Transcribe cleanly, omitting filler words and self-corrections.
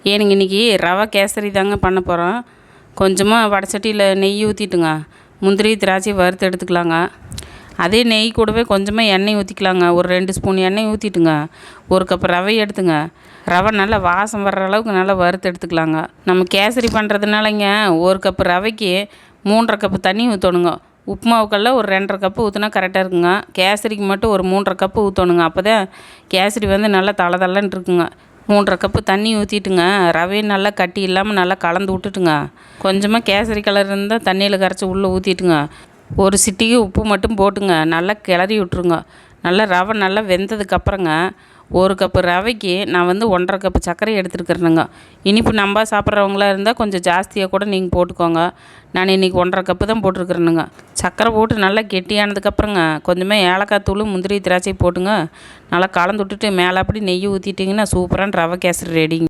எனக்கு இன்றைக்கி ரவை கேசரி தாங்க பண்ண போகிறோம். கொஞ்சமாக வடச்சட்டியில் நெய் ஊற்றிட்டுங்க, முந்திரி திராட்சை வறுத்து எடுத்துக்கலாங்க. அதே நெய் கூடவே கொஞ்சமாக எண்ணெய் ஊற்றிக்கலாங்க. ஒரு 2 ஸ்பூன் எண்ணெய் ஊற்றிட்டுங்க, 1 கப் ரவை எடுத்துங்க. ரவை நல்லா வாசம் வர்ற அளவுக்கு நல்லா வறுத்து எடுத்துக்கலாங்க. நம்ம கேசரி பண்ணுறதுனாலங்க 1 கப் ரவைக்கு 3½ கப்பு தண்ணி ஊற்றணுங்க. உப்புமாவுக்கெல்லாம் ஒரு 2½ கப்பு ஊற்றினா கரெக்டாக இருக்குங்க. கேசரிக்கு மட்டும் ஒரு 3½ கப்பு ஊற்றணுங்க. அப்போ தான் கேசரி வந்து நல்லா தளன்னு இருக்குங்க. 3½ கப்பு தண்ணி ஊற்றிட்டுங்க, ரவையும் நல்லா கட்டி இல்லாமல் நல்லா கலந்து விட்டுட்டுங்க, கொஞ்சமாக கேசரி கலர் இருந்தால் தண்ணியில் கரைச்சி உள்ளே ஊற்றிட்டுங்க, ஒரு சிட்டிகை உப்பு மட்டும் போட்டுங்க நல்லா கிளறி விட்ருங்க. நல்லா ரவை நல்லா வெந்ததுக்கப்புறங்க 1 கப்பு ரவைக்கு நான் வந்து 1½ கப்பு சர்க்கரை எடுத்துருக்குறேனுங்க. இனிப்பு நம்ம சாப்பிட்றவங்களா இருந்தால் கொஞ்சம் ஜாஸ்தியாக கூட நீங்கள் போட்டுக்கோங்க. நான் இன்றைக்கி 1½ கப்பு தான் போட்டிருக்குறேனுங்க. சர்க்கரை போட்டு நல்லா கெட்டியானதுக்கப்புறங்க கொஞ்சமாக ஏலக்காய் தூள், முந்திரி திராட்சை போட்டுங்க, நல்லா கலந்து விட்டுட்டு மேலே அப்படி நெய் ஊற்றிட்டிங்கன்னா சூப்பரான ரவை கேசரி ரெடிங்க.